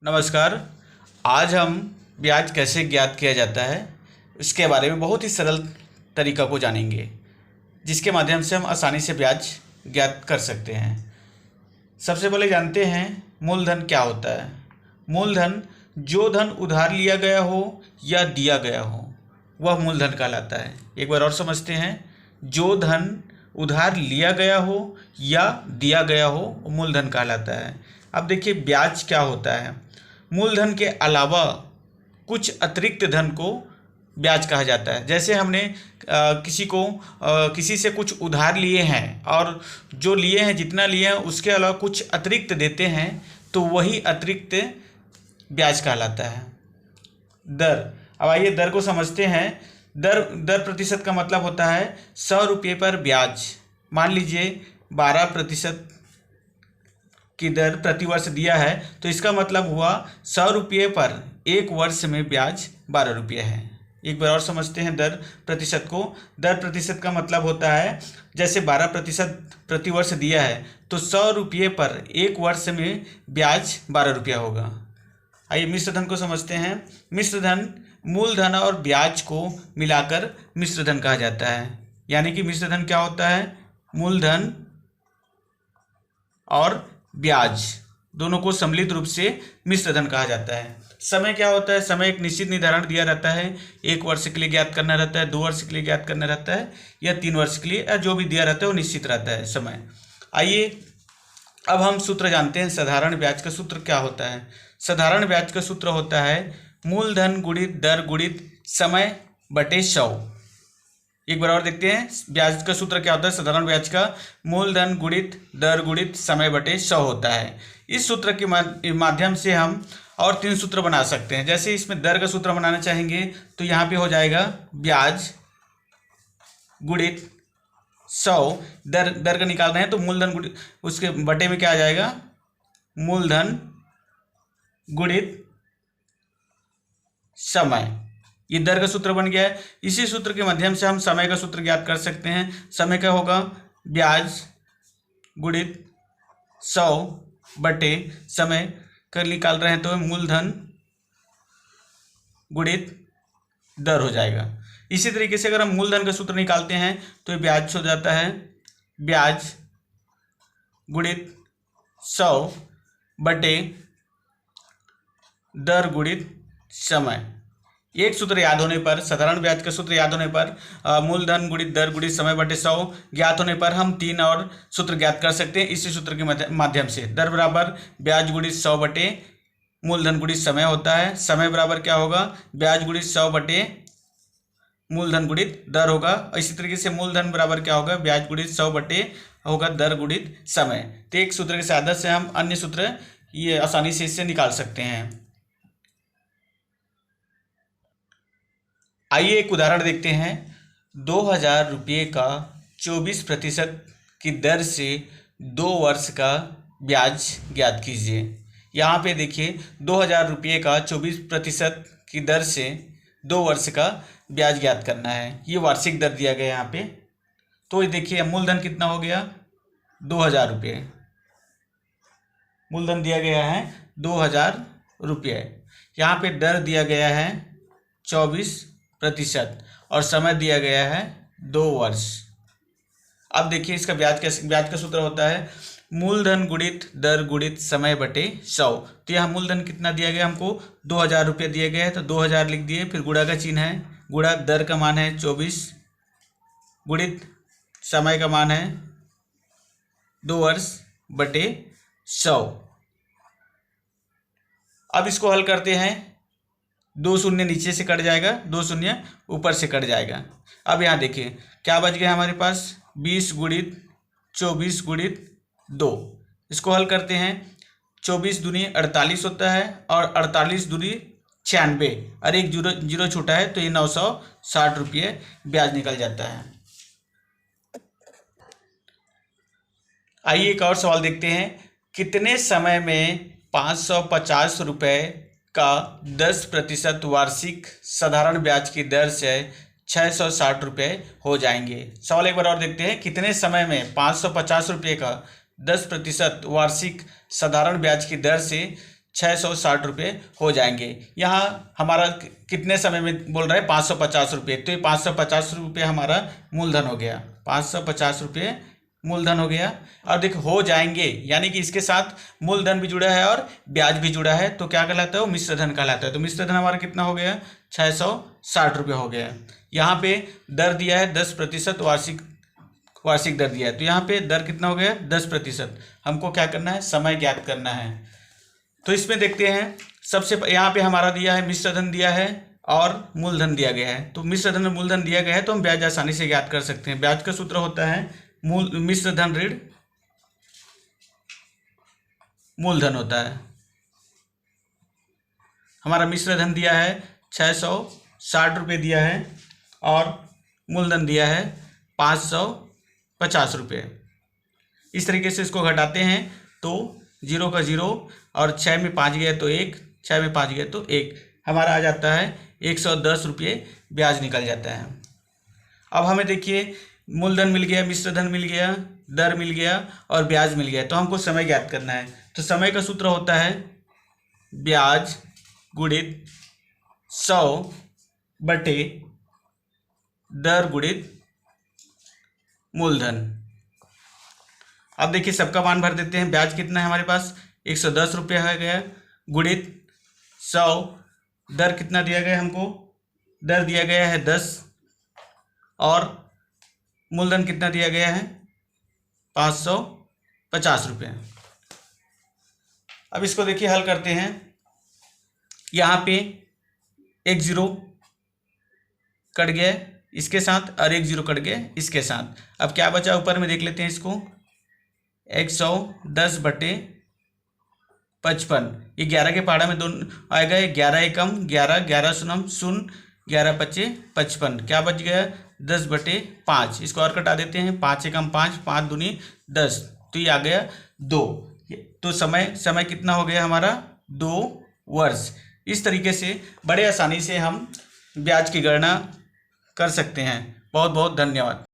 नमस्कार। आज हम ब्याज कैसे ज्ञात किया जाता है इसके बारे में बहुत ही सरल तरीका को जानेंगे, जिसके माध्यम से हम आसानी से ब्याज ज्ञात कर सकते हैं। सबसे पहले जानते हैं मूलधन क्या होता है। मूलधन जो धन उधार लिया गया हो या दिया गया हो वह मूलधन कहलाता है। एक बार और समझते हैं, जो धन उधार लिया गया हो या दिया गया हो वो मूलधन कहलाता है। अब देखिए ब्याज क्या होता है। मूलधन के अलावा कुछ अतिरिक्त धन को ब्याज कहा जाता है। जैसे हमने किसी से कुछ उधार लिए हैं और जो लिए हैं जितना लिए हैं उसके अलावा कुछ अतिरिक्त देते हैं तो वही अतिरिक्त ब्याज कहलाता है। दर, अब आइए दर को समझते हैं। दर प्रतिशत का मतलब होता है 100 रुपये पर ब्याज। मान लीजिए 12% की दर प्रतिवर्ष दिया है तो इसका मतलब हुआ 100 रुपये पर एक वर्ष में ब्याज 12 रुपये है। एक बार और समझते हैं दर प्रतिशत को। दर प्रतिशत का मतलब होता है जैसे 12% प्रतिवर्ष दिया है तो 100 रुपये पर एक वर्ष में ब्याज 12 रुपया होगा। आइए मिश्र धन को समझते हैं। मिश्र धन मूलधन और ब्याज को मिलाकर मिश्र धन कहा जाता है। यानी कि मिश्र धन क्या होता है, मूलधन और ब्याज दोनों को सम्मिलित रूप से मिश्र धन कहा जाता है। समय क्या होता है, समय एक निश्चित निर्धारण दिया रहता है। 1 वर्ष के लिए ज्ञात करना रहता है, 2 वर्ष के लिए ज्ञात करना रहता है या 3 वर्ष के लिए, या जो भी दिया रहता है वो निश्चित रहता है समय। आइए अब हम सूत्र जानते हैं। साधारण ब्याज का सूत्र क्या होता है। साधारण ब्याज का सूत्र होता है मूलधन गुणित दर गुणित समय बटे 100। एक बार और देखते हैं ब्याज का सूत्र क्या होता है। साधारण ब्याज का मूलधन गुणित दर गुणित समय बटे 100 होता है। इस सूत्र के माध्यम से हम और 3 सूत्र बना सकते हैं। जैसे इसमें दर का सूत्र बनाना चाहेंगे तो यहाँ पे हो जाएगा ब्याज गुणित 100। दर का निकाल रहे हैं तो मूलधन गुणित उसके बटे में क्या आ जाएगा, मूलधन गुणित समय। ये दर का सूत्र बन गया है। इसी सूत्र के माध्यम से हम समय का सूत्र ज्ञात कर सकते हैं। समय क्या होगा, ब्याज गुणित 100 बटे समय का निकाल रहे हैं तो मूलधन गुणित दर हो जाएगा। इसी तरीके से अगर हम मूलधन का सूत्र निकालते हैं तो ये ब्याज हो जाता है ब्याज गुणित 100 बटे दर गुणित समय। एक सूत्र याद होने पर, साधारण ब्याज का सूत्र याद होने पर, मूलधन गुणित दर गुणित समय बटे 100 ज्ञात होने पर हम 3 और सूत्र ज्ञात कर सकते हैं इसी सूत्र के माध्यम से। दर बराबर ब्याज गुणित 100 बटे मूलधन गुणित समय होता है। समय बराबर क्या होगा, ब्याज गुणित 100 बटे मूलधन गुणित दर होगा। इसी तरीके से मूलधन बराबर क्या होगा, ब्याज गुणित 100 बटे होगा दर गुणित समय। तो एक सूत्र के सहायता से हम अन्य सूत्र ये आसानी से इससे निकाल सकते हैं। आइए एक उदाहरण देखते हैं। 2000 रुपये का 24% की दर से 2 वर्ष का ब्याज ज्ञात कीजिए। यहाँ पे देखिए 2000 रुपये का 24% की दर से 2 वर्ष का ब्याज ज्ञात करना है। ये वार्षिक दर दिया गया यहाँ पे। तो ये देखिए मूलधन कितना हो गया, 2000 रुपये। मूलधन दिया गया है 2000 रुपये। यहाँ पे दर दिया गया है 24% और समय दिया गया है 2 वर्ष। अब देखिए इसका ब्याज का सूत्र होता है मूलधन गुणित दर गुणित समय बटे 100। तो यहाँ मूलधन कितना दिया गया हमको, 2000 रुपये दिए गए हैं तो 2000 लिख दिए, फिर गुणा का चिन्ह है, गुणा दर का मान है 24 गुणित समय का मान है 2 वर्ष बटे 100। अब इसको हल करते हैं। 2 शून्य नीचे से कट जाएगा, 2 शून्य ऊपर से कट जाएगा। अब यहाँ देखिए क्या बच गया हमारे पास, 20 गुणित 24 गुणित 2। इसको हल करते हैं। 24 दूनी 48 होता है और 48 दूनी 96 और एक जीरो छूटा है तो ये 960 रुपये ब्याज निकल जाता है। आइए एक और सवाल देखते हैं। कितने समय में 550 रुपये का 10% वार्षिक साधारण ब्याज की दर से 660 रुपये हो जाएंगे। सवाल एक बार और देखते हैं। कितने समय में 550 रुपये का 10% वार्षिक साधारण ब्याज की दर से 660 रुपये हो जाएंगे। यहाँ हमारा कितने समय में बोल रहा है 550 रुपये, तो ये 550 रुपये हमारा मूलधन हो गया, 550 रुपये मूलधन हो गया। और देखो हो जाएंगे यानी कि इसके साथ मूलधन भी जुड़ा है और ब्याज भी जुड़ा है, तो क्या कहलाता है वो मिश्र धन कहलाता है। तो मिश्र धन हमारा कितना हो गया 660 रुपये हो गया। यहाँ पे दर दिया है 10% वार्षिक दर दिया है, तो यहाँ पे दर कितना हो गया 10%। हमको क्या करना है समय ज्ञात करना है। तो इसमें देखते हैं सबसे यहाँ पे हमारा दिया है मिश्र धन दिया है और मूलधन दिया गया है। तो मिश्र धन और मूलधन दिया गया है तो हम ब्याज आसानी से ज्ञात कर सकते हैं। ब्याज का सूत्र होता है मिश्र धन ऋण मूलधन होता है। हमारा मिश्र धन दिया है 660 रुपये दिया है और मूलधन दिया है 550 रुपये। इस तरीके से इसको घटाते हैं तो 0 का 0 और 6 में 5 गया तो 1, 6 में 5 गया तो 1, हमारा आ जाता है 110 रुपये ब्याज निकल जाता है। अब हमें देखिए मूलधन मिल गया, मिश्र धन मिल गया, दर मिल गया और ब्याज मिल गया, तो हमको समय ज्ञात करना है। तो समय का सूत्र होता है ब्याज गुणित 100 बटे दर गुणित मूलधन। अब देखिए सबका मान भर देते हैं। ब्याज कितना है हमारे पास 110 रुपये है गया, गुणित 100, दर कितना दिया गया हमको, दर दिया गया है 10 और मूलधन कितना दिया गया है 550 रुपये। अब इसको देखिए हल करते हैं। यहाँ पे एक 0 कट गया इसके साथ और एक 0 कट गया इसके साथ। अब क्या बचा ऊपर में देख लेते हैं इसको, 110 बटे 55, ये 11 के पहाड़ा में दोनों आएगा, 11 एकम 11, 11 शून्यम शून्य, 11 पच्चे 55, क्या बच गया 10 बटे 5। इसको और कटा देते हैं, 5 एकम 5, 5 दूनी 10, तो ये आ गया 2। तो समय कितना हो गया हमारा 2 वर्ष। इस तरीके से बड़े आसानी से हम ब्याज की गणना कर सकते हैं। बहुत बहुत धन्यवाद।